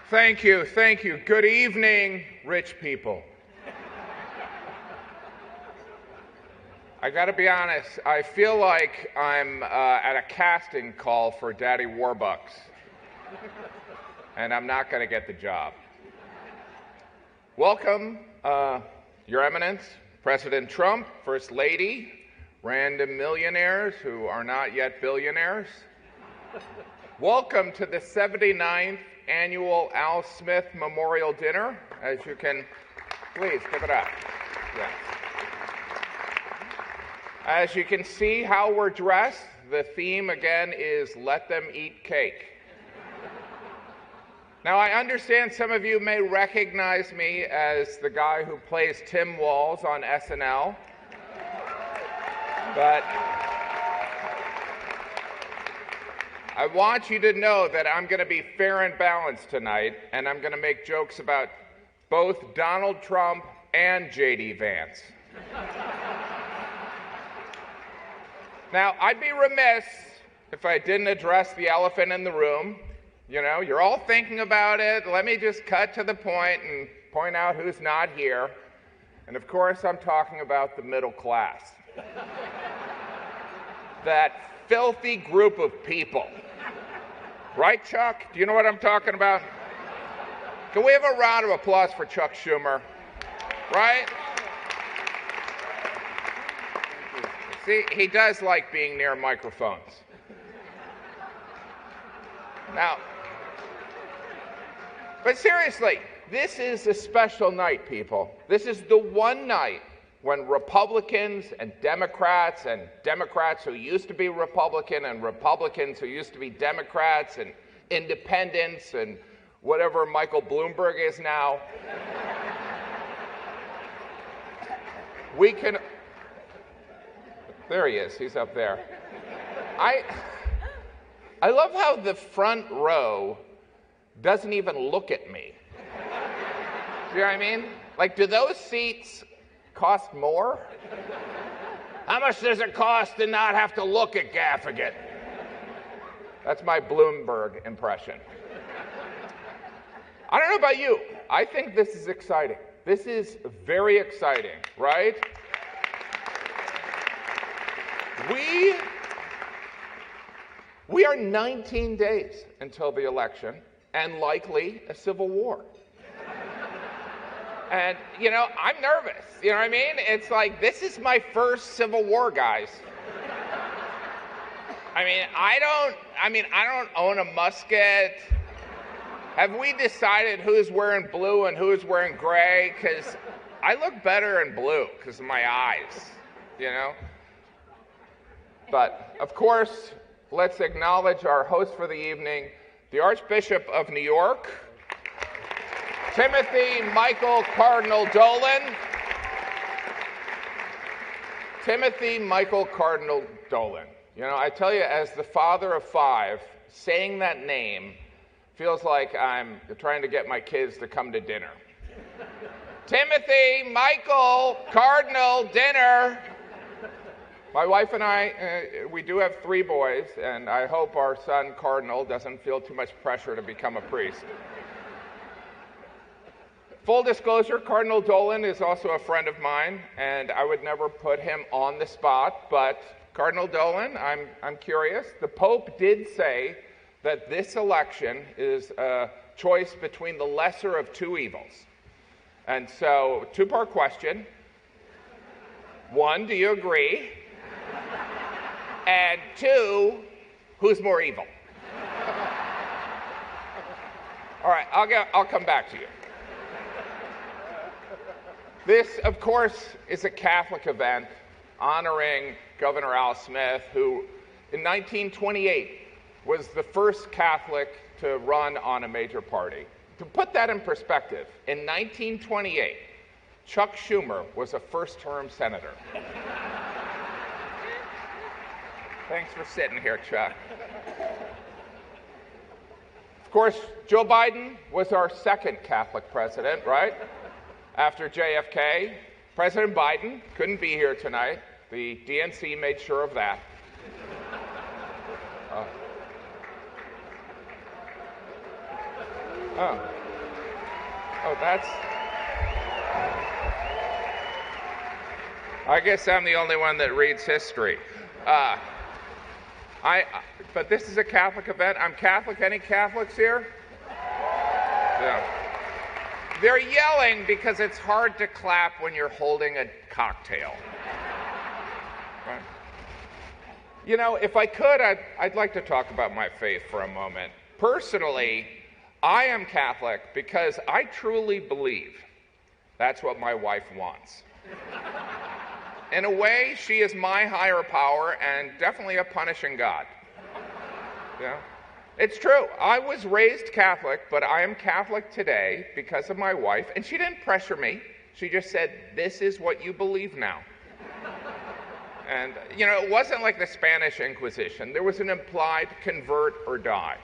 Thank you. Good evening, rich people. I gotta be honest, I feel like I'm at a casting call for Daddy Warbucks, and I'm not gonna get the job. Welcome, Your Eminence, President Trump, First Lady, random millionaires who are not yet billionaires. Welcome to the 79th Annual Al Smith Memorial Dinner. As you can, please give it up. Yes. As you can see how we're dressed, the theme again is let them eat cake. Now I understand some of you may recognize me as the guy who plays Tim Walz on SNL, but I want you to know that I'm going to be fair and balanced tonight, and I'm going to make jokes about both Donald Trump and J.D. Vance. Now, I'd be remiss if I didn't address the elephant in the room. You know, you're all thinking about it. Let me just cut to the point and point out who's not here. And of course, I'm talking about the middle class. That filthy group of people. Right, Chuck? Do you know what I'm talking about? Can we have a round of applause for Chuck Schumer? Right? See, he does like being near microphones. Now, but seriously, this is a special night, people. This is the one night when Republicans and Democrats who used to be Republican and Republicans who used to be Democrats and independents and whatever Michael Bloomberg is now, we can... There he is. He's up there. I love how the front row doesn't even look at me. Do you know what I mean? Like, do those seats cost more? How much does it cost to not have to look at Gaffigan? That's my Bloomberg impression. I don't know about you. I think this is exciting. This is very exciting, right? We are 19 days until the election and likely a civil war. And, you know, I'm nervous. You know what I mean? It's like, this is my first Civil War, guys. I don't own a musket. Have we decided who's wearing blue and who's wearing gray? Because I look better in blue because of my eyes, you know? But, of course, let's acknowledge our host for the evening, the Archbishop of New York, Timothy Michael Cardinal Dolan. Timothy Michael Cardinal Dolan. You know, I tell you, as the father of five, saying that name feels like I'm trying to get my kids to come to dinner. Timothy Michael Cardinal dinner. My wife and I, we do have 3 boys, and I hope our son Cardinal doesn't feel too much pressure to become a priest. Full disclosure, Cardinal Dolan is also a friend of mine, and I would never put him on the spot, but Cardinal Dolan, I'm curious. The Pope did say that this election is a choice between the lesser of 2 evils. And so, 2-part question. 1, do you agree? And 2, who's more evil? All right, I'll come back to you. This, of course, is a Catholic event honoring Governor Al Smith, who in 1928 was the first Catholic to run on a major party. To put that in perspective, in 1928, Chuck Schumer was a first-term senator. Thanks for sitting here, Chuck. Of course, Joe Biden was our second Catholic president, right? After JFK. President Biden couldn't be here tonight. The DNC made sure of that. Oh. Oh, I guess I'm the only one that reads history. But this is a Catholic event. I'm Catholic. Any Catholics here? Yeah. They're yelling because it's hard to clap when you're holding a cocktail. Right? You know, if I could, I'd like to talk about my faith for a moment. Personally, I am Catholic because I truly believe that's what my wife wants. In a way, she is my higher power and definitely a punishing God. Yeah. It's true. I was raised Catholic, but I am Catholic today because of my wife, and she didn't pressure me. She just said, this is what you believe now. And, you know, it wasn't like the Spanish Inquisition. There was an implied convert or die.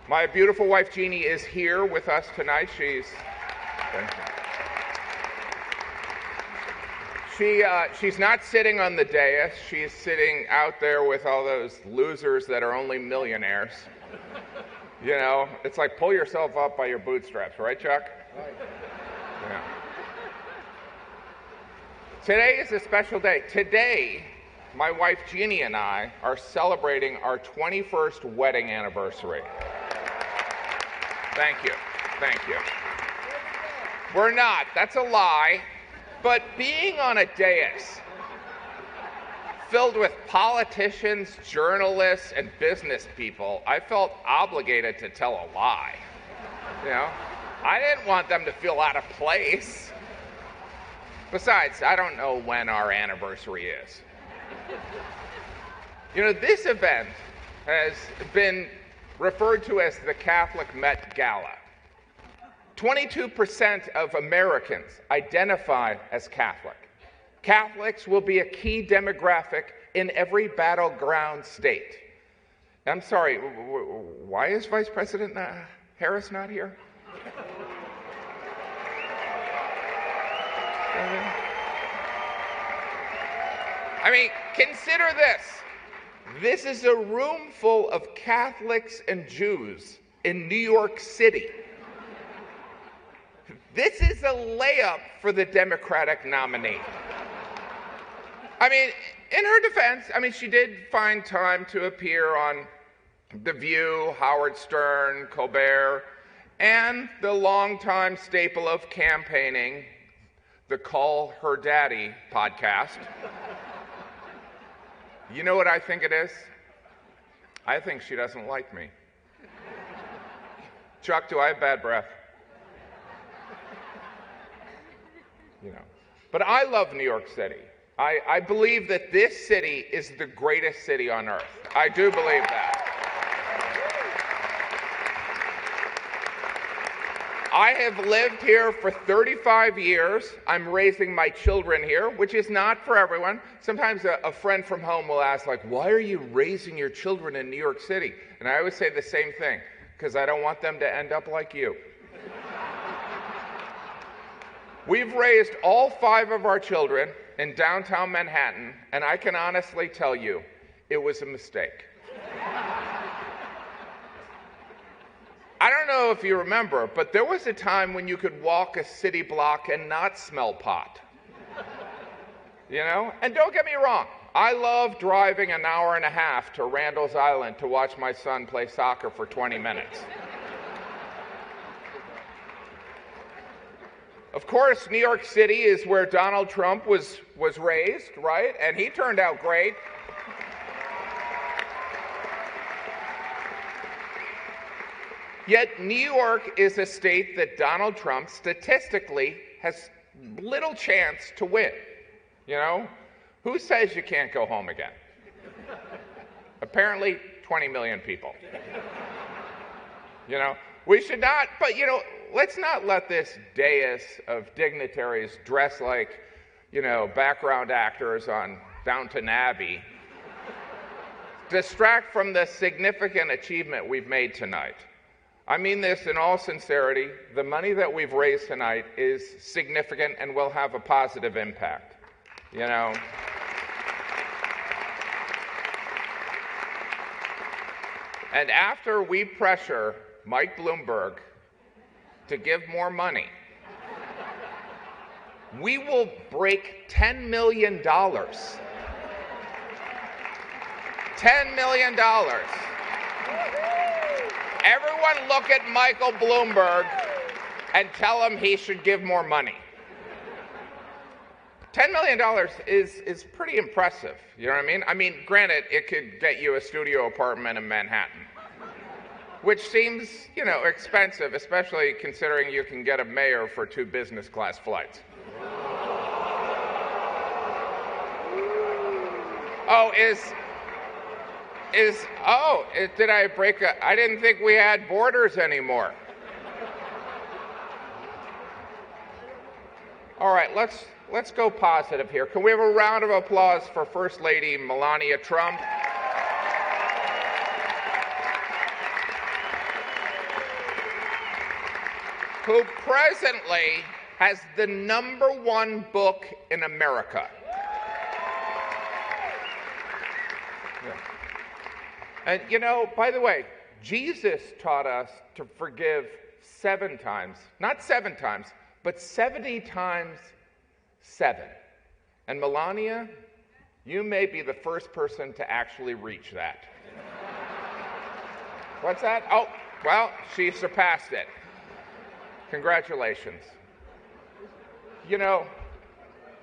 My beautiful wife, Jeannie, is here with us tonight. She's not sitting on the dais. She's sitting out there with all those losers that are only millionaires. You know, it's like pull yourself up by your bootstraps, right, Chuck? Right. Yeah. Today is a special day. Today, my wife Jeannie and I are celebrating our 21st wedding anniversary. Thank you. Thank you. We're not. That's a lie. But being on a dais filled with politicians, journalists, and business people, I felt obligated to tell a lie. You know, I didn't want them to feel out of place. Besides, I don't know when our anniversary is. You know, this event has been referred to as the Catholic Met Gala. 22% of Americans identify as Catholic. Catholics will be a key demographic in every battleground state. I'm sorry, why is Vice President Harris not here? I mean, consider this. This is a room full of Catholics and Jews in New York City. This is a layup for the Democratic nominee. I mean, in her defense, she did find time to appear on The View, Howard Stern, Colbert, and the longtime staple of campaigning, the Call Her Daddy podcast. You know what I think it is? I think she doesn't like me. Chuck, do I have bad breath? You know. But I love New York City. I believe that this city is the greatest city on earth. I do believe that. I have lived here for 35 years. I'm raising my children here, which is not for everyone. Sometimes a friend from home will ask, like, why are you raising your children in New York City? And I always say the same thing, because I don't want them to end up like you. We've raised all 5 of our children in downtown Manhattan, and I can honestly tell you, it was a mistake. I don't know if you remember, but there was a time when you could walk a city block and not smell pot. You know? And don't get me wrong, I love driving an hour and a half to Randall's Island to watch my son play soccer for 20 minutes. Of course, New York City is where Donald Trump was raised, right? And he turned out great. Yet New York is a state that Donald Trump statistically has little chance to win. You know? Who says you can't go home again? Apparently 20 million people. You know? We should not, but you know, let's not let this dais of dignitaries dressed like, you know, background actors on Downton Abbey distract from the significant achievement we've made tonight. I mean this in all sincerity. The money that we've raised tonight is significant and will have a positive impact. You know? And after we pressure Mike Bloomberg to give more money, we will break $10 million. $10 million. Everyone look at Michael Bloomberg and tell him he should give more money. $10 million is pretty impressive, you know what I mean? I mean, granted, it could get you a studio apartment in Manhattan, which seems, you know, expensive, especially considering you can get a mayor for 2 business class flights. Did I break I didn't think we had borders anymore. All right, let's go positive here. Can we have a round of applause for First Lady Melania Trump? Who presently has the #1 book in America. Yeah. And you know, by the way, Jesus taught us to forgive 7 times, not 7 times, but 70 times 7. And Melania, you may be the first person to actually reach that. What's that? Oh, well, she surpassed it. Congratulations. You know,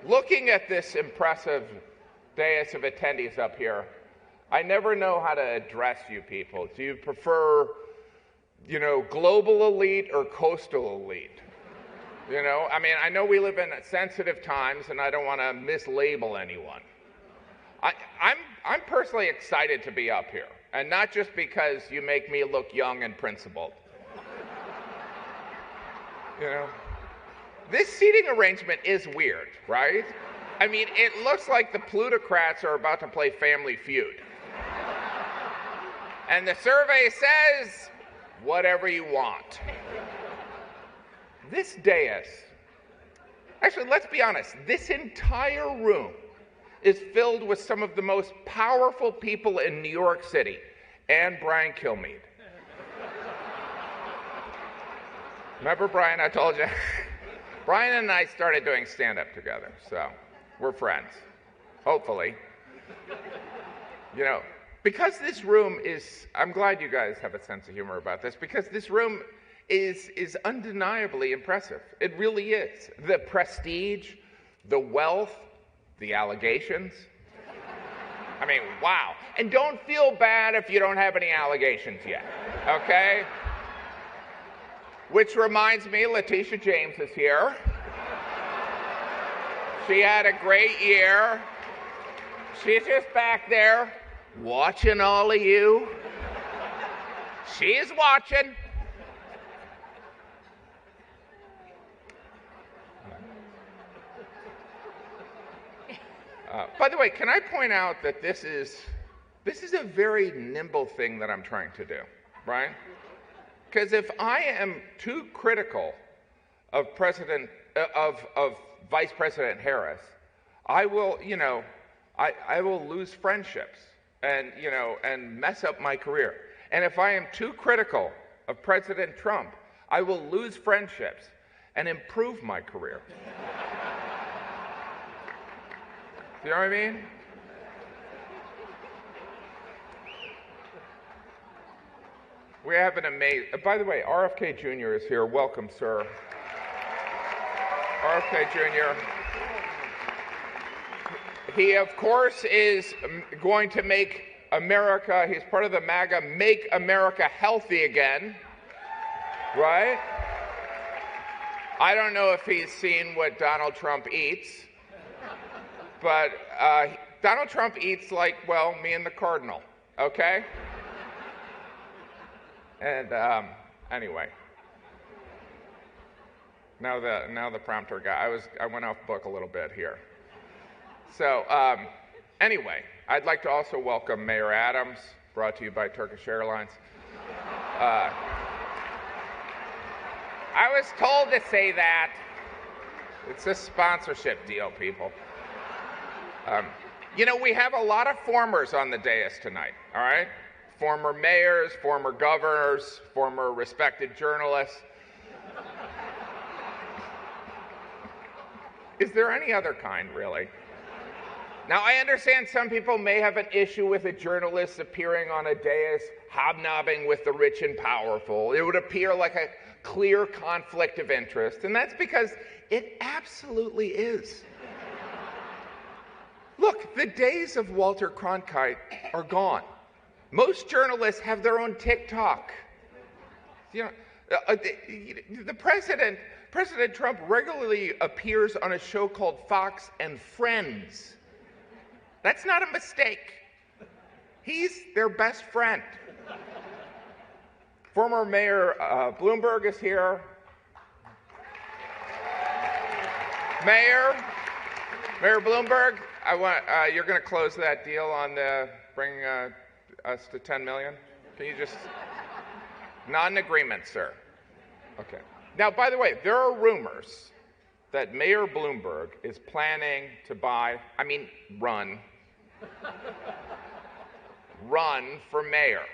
looking at this impressive dais of attendees up here, I never know how to address you people. Do you prefer, you know, global elite or coastal elite? You know, I mean, I know we live in sensitive times, and I don't want to mislabel anyone. I'm personally excited to be up here, and not just because you make me look young and principled. You know, this seating arrangement is weird, right? I mean, it looks like the plutocrats are about to play Family Feud. And the survey says, whatever you want. This dais, actually, let's be honest, this entire room is filled with some of the most powerful people in New York City, and Brian Kilmeade. Remember Brian, I told you? Brian and I started doing stand-up together, so we're friends, hopefully. You know, because this room is, I'm glad you guys have a sense of humor about this, because this room is undeniably impressive. It really is. The prestige, the wealth, the allegations. I mean, wow. And don't feel bad if you don't have any allegations yet, okay? Which reminds me, Letitia James is here. She had a great year. She's just back there watching all of you. She's watching. By the way, can I point out that this is a very nimble thing that I'm trying to do, right? Because if I am too critical of Vice President Harris, I will, you know, I will lose friendships and, you know, and mess up my career. And if I am too critical of President Trump, I will lose friendships and improve my career. You know what I mean? We have an amazing, by the way, RFK Jr. is here. Welcome, sir. RFK Jr. He, of course, is going to make America, he's part of the MAGA, Make America Healthy Again, right? I don't know if he's seen what Donald Trump eats, but Donald Trump eats like, well, me and the Cardinal, okay? And anyway, now the prompter guy. I went off book a little bit here. So anyway, I'd like to also welcome Mayor Adams, brought to you by Turkish Airlines. I was told to say that. It's a sponsorship deal, people. You know, we have a lot of formers on the dais tonight, all right? Former mayors, former governors, former respected journalists. Is there any other kind, really? Now, I understand some people may have an issue with a journalist appearing on a dais, hobnobbing with the rich and powerful. It would appear like a clear conflict of interest, and that's because it absolutely is. Look, the days of Walter Cronkite are gone. Most journalists have their own TikTok. You know, the President Trump regularly appears on a show called Fox and Friends. That's not a mistake. He's their best friend. Former Mayor Bloomberg is here. Mayor Bloomberg, you're going to close that deal on bringing us to 10 million? Can you just, not an agreement, sir. Okay. Now, by the way, there are rumors that Mayor Bloomberg is planning to run for mayor.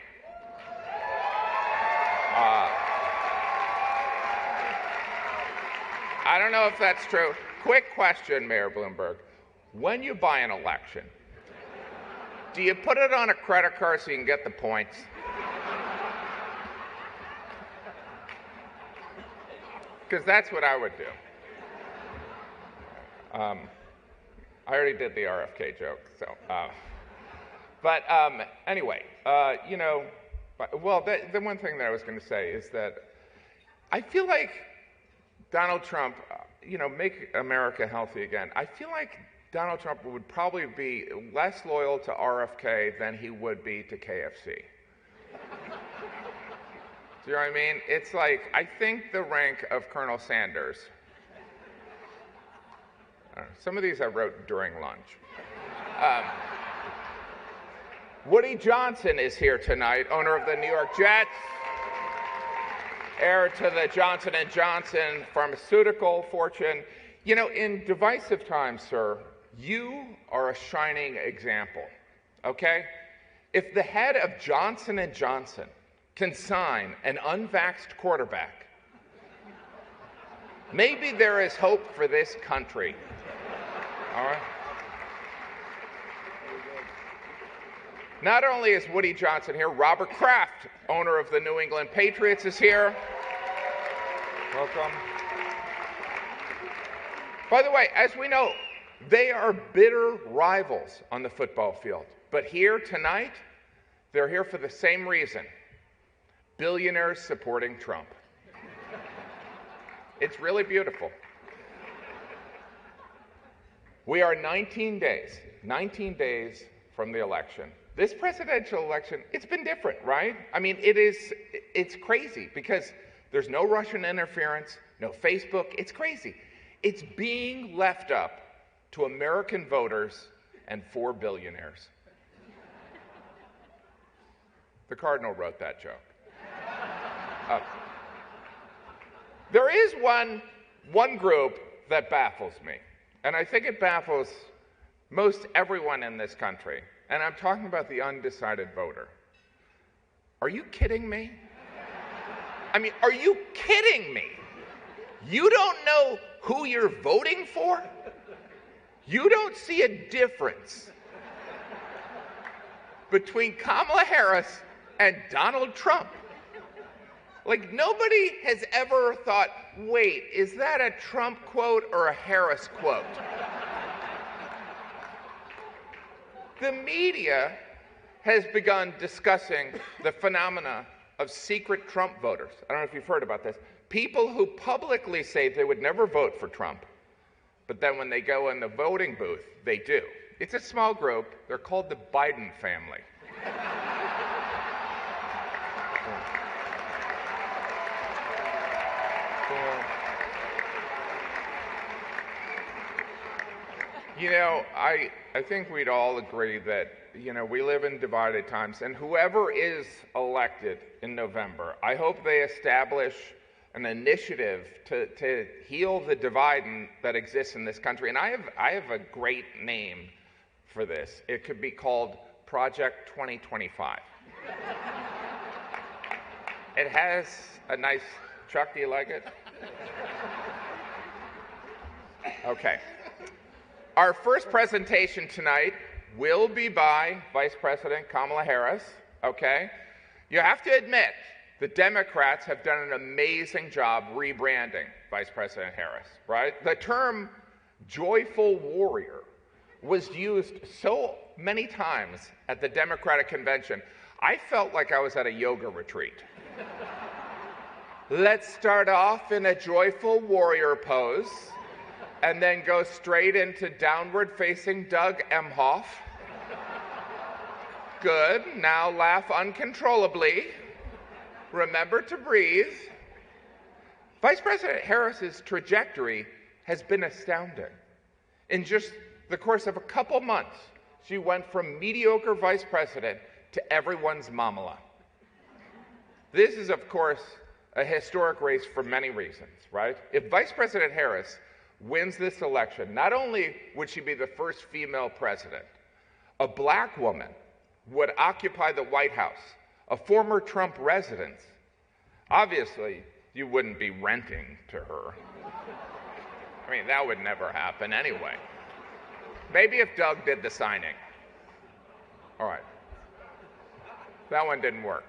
I don't know if that's true. Quick question, Mayor Bloomberg. When you buy an election, do you put it on a credit card so you can get the points? Because that's what I would do. I already did the RFK joke, so. Anyway, the one thing that I was going to say is that I feel like Donald Trump, make America healthy again. I feel like Donald Trump would probably be less loyal to RFK than he would be to KFC. Do you know what I mean? It's like, I think the rank of Colonel Sanders. Some of these I wrote during lunch. Woody Johnson is here tonight, owner of the New York Jets, heir to the Johnson & Johnson pharmaceutical fortune. In divisive times, sir, you are a shining example, okay? If the head of Johnson & Johnson can sign an unvaxxed quarterback, maybe there is hope for this country. All right? Not only is Woody Johnson here, Robert Kraft, owner of the New England Patriots, is here. Welcome. By the way, as we know, they are bitter rivals on the football field. But here tonight, they're here for the same reason. Billionaires supporting Trump. It's really beautiful. We are 19 days from the election. This presidential election, it's been different, right? I mean, it's crazy because there's no Russian interference, no Facebook. It's crazy. It's being left up to American voters and 4 billionaires. The Cardinal wrote that joke. There is one group that baffles me, and I think it baffles most everyone in this country, and I'm talking about the undecided voter. Are you kidding me? I mean, are you kidding me? You don't know who you're voting for? You don't see a difference between Kamala Harris and Donald Trump. Like, nobody has ever thought, wait, is that a Trump quote or a Harris quote? The media has begun discussing the phenomena of secret Trump voters. I don't know if you've heard about this. People who publicly say they would never vote for Trump, but then when they go in the voting booth, they do. It's a small group. They're called the Biden family. I think we'd all agree that, we live in divided times, and whoever is elected in November, I hope they establish an initiative to heal the divide that exists in this country. And I have a great name for this. It could be called Project 2025. It has a nice, Chuck, do you like it? Okay. Our first presentation tonight will be by Vice President Kamala Harris, okay? You have to admit, the Democrats have done an amazing job rebranding Vice President Harris, right? The term joyful warrior was used so many times at the Democratic convention, I felt like I was at a yoga retreat. Let's start off in a joyful warrior pose, and then go straight into downward-facing Doug Emhoff. Good. Now laugh uncontrollably. Remember to breathe. Vice President Harris's trajectory has been astounding. In just the course of a couple months, she went from mediocre vice president to everyone's Kamala. This is, of course, a historic race for many reasons, right? If Vice President Harris wins this election, not only would she be the first female president, a black woman would occupy the White House, a former Trump residence. Obviously, you wouldn't be renting to her. I mean, that would never happen anyway. Maybe if Doug did the signing. All right. That one didn't work.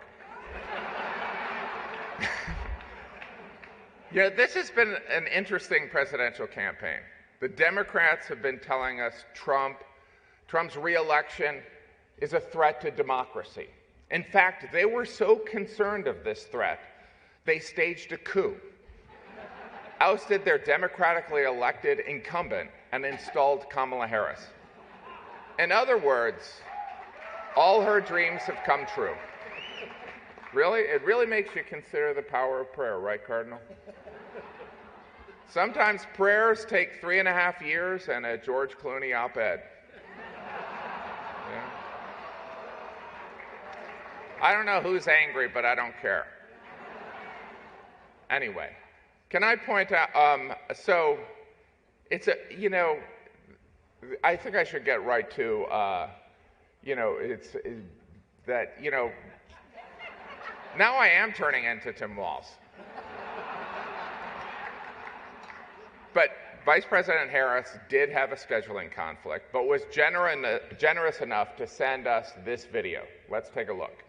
You know, this has been an interesting presidential campaign. The Democrats have been telling us Trump's re-election is a threat to democracy. In fact, they were so concerned of this threat, they staged a coup, ousted their democratically elected incumbent, and installed Kamala Harris. In other words, all her dreams have come true. Really? It really makes you consider the power of prayer, right, Cardinal? Sometimes prayers take 3.5 years and a George Clooney op-ed. Yeah. I don't know who's angry, but I don't care. Anyway, can I point out, so it's I think I should get right to, now I am turning into Tim Walz. But Vice President Harris did have a scheduling conflict, but was generous enough to send us this video. Let's take a look.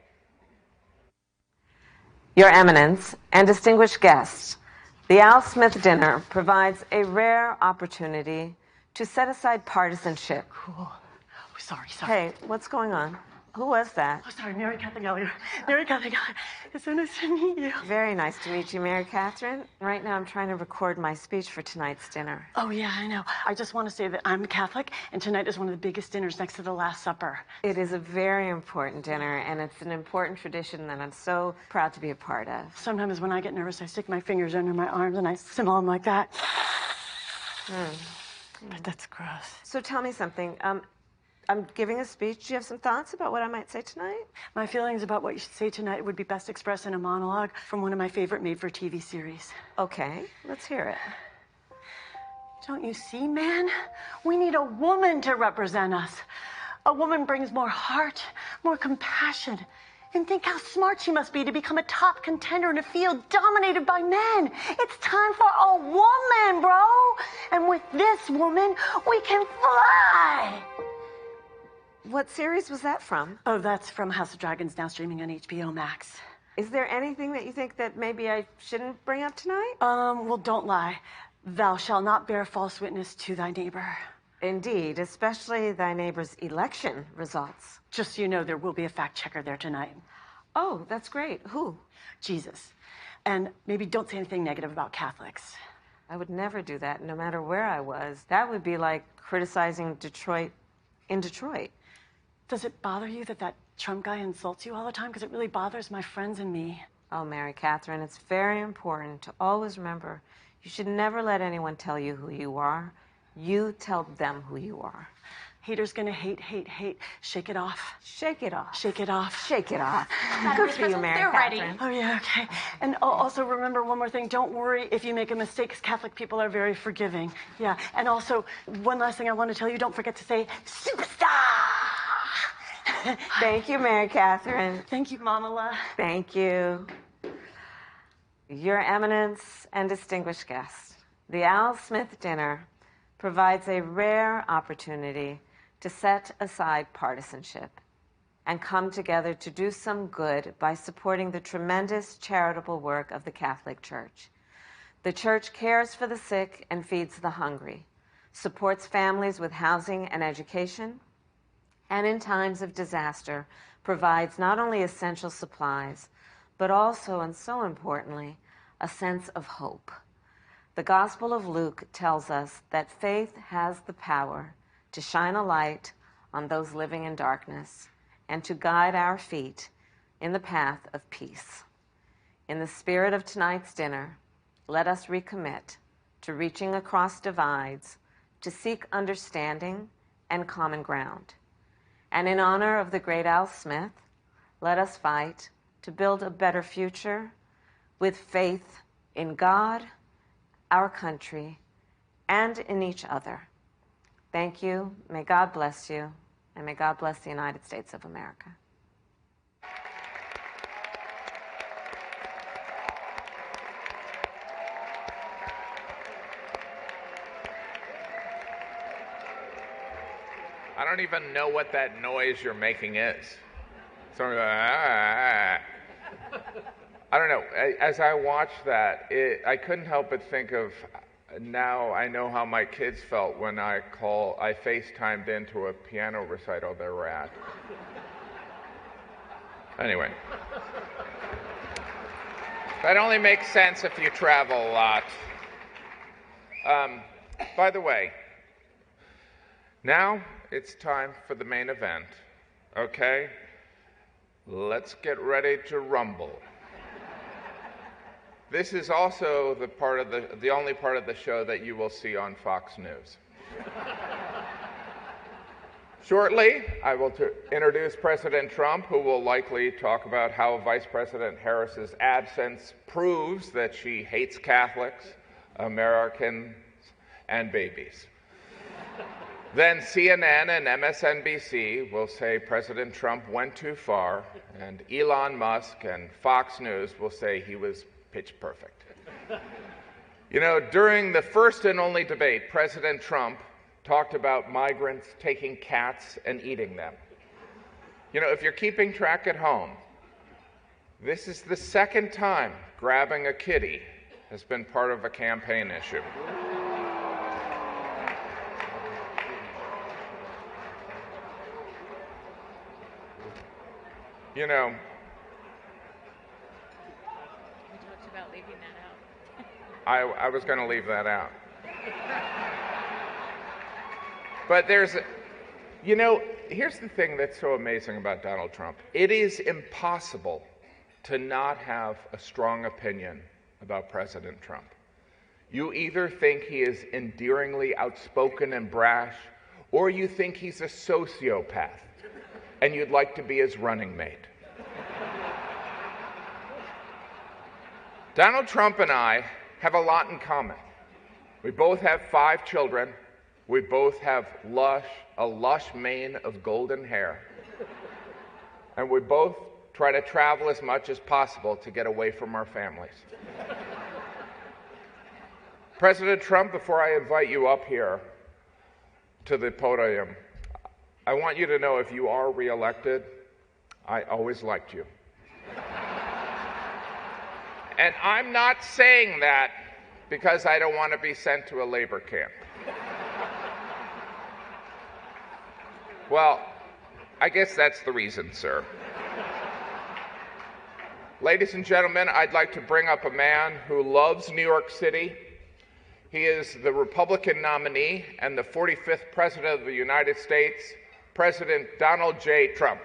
Your Eminence and distinguished guests, the Al Smith dinner provides a rare opportunity to set aside partisanship. Cool. Oh, sorry. Hey, what's going on? Who was that? Oh, sorry, Mary Catherine Gallagher. Mary Catherine Gallagher. It's so nice to meet you. Very nice to meet you, Mary Catherine. Right now I'm trying to record my speech for tonight's dinner. Oh, yeah, I know. I just want to say that I'm Catholic, and tonight is one of the biggest dinners next to the Last Supper. It is a very important dinner, and it's an important tradition that I'm so proud to be a part of. Sometimes when I get nervous, I stick my fingers under my arms and I simmer them like that. But that's gross. So tell me something. I'm giving a speech. Do you have some thoughts about what I might say tonight? My feelings about what you should say tonight would be best expressed in a monologue from one of my favorite made-for-TV series. Okay, let's hear it. Don't you see, man? We need a woman to represent us. A woman brings more heart, more compassion. And think how smart she must be to become a top contender in a field dominated by men. It's time for a woman, bro. And with this woman, we can fly. What series was that from? Oh, that's from House of Dragons, now streaming on HBO Max. Is there anything that you think that maybe I shouldn't bring up tonight? Well, don't lie. Thou shalt not bear false witness to thy neighbor. Indeed, especially thy neighbor's election results. Just so you know, there will be a fact checker there tonight. Oh, that's great. Who? Jesus. And maybe don't say anything negative about Catholics. I would never do that, no matter where I was. That would be like criticizing Detroit in Detroit. Does it bother you that Trump guy insults you all the time? Because it really bothers my friends and me. Oh, Mary Catherine, it's very important to always remember you should never let anyone tell you who you are. You tell them who you are. Haters gonna hate, hate, hate. Shake it off. Shake it off. Shake it off. Shake it off. Good for you, Mary Catherine. Oh, yeah, okay. And also remember one more thing. Don't worry if you make a mistake, because Catholic people are very forgiving. Yeah, and also, one last thing I want to tell you, don't forget to say, superstar! Thank you, Mary Catherine. Thank you, Kamala. Thank you. Your Eminence and distinguished guests, the Al Smith Dinner provides a rare opportunity to set aside partisanship and come together to do some good by supporting the tremendous charitable work of the Catholic Church. The Church cares for the sick and feeds the hungry, supports families with housing and education, and in times of disaster provides not only essential supplies, but also, and so importantly, a sense of hope. The Gospel of Luke tells us that faith has the power to shine a light on those living in darkness and to guide our feet in the path of peace. In the spirit of tonight's dinner, let us recommit to reaching across divides to seek understanding and common ground. And in honor of the great Al Smith, let us fight to build a better future with faith in God, our country, and in each other. Thank you. May God bless you, and may God bless the United States of America. I don't even know what that noise you're making is. Something like, I don't know. As I watched that, I couldn't help but think of, now I know how my kids felt when I FaceTimed into a piano recital they were at. Anyway. That only makes sense if you travel a lot. By the way, now it's time for the main event, okay? Let's get ready to rumble. This is also the only part of the show that you will see on Fox News. Shortly, I will introduce President Trump, who will likely talk about how Vice President Harris's absence proves that she hates Catholics, Americans, and babies. Then CNN and MSNBC will say President Trump went too far, and Elon Musk and Fox News will say he was pitch perfect. You know, during the first and only debate, President Trump talked about migrants taking cats and eating them. You know, if you're keeping track at home, this is the second time grabbing a kitty has been part of a campaign issue. You know, we talked about leaving that out. I was going to leave that out. But here's the thing that's so amazing about Donald Trump. It is impossible to not have a strong opinion about President Trump. You either think he is endearingly outspoken and brash, or you think he's a sociopath, and you'd like to be his running mate. Donald Trump and I have a lot in common. We both have 5 children. We both have a lush mane of golden hair. And we both try to travel as much as possible to get away from our families. President Trump, before I invite you up here to the podium, I want you to know if you are reelected, I always liked you. And I'm not saying that because I don't want to be sent to a labor camp. Well, I guess that's the reason, sir. Ladies and gentlemen, I'd like to bring up a man who loves New York City. He is the Republican nominee and the 45th President of the United States, President Donald J. Trump.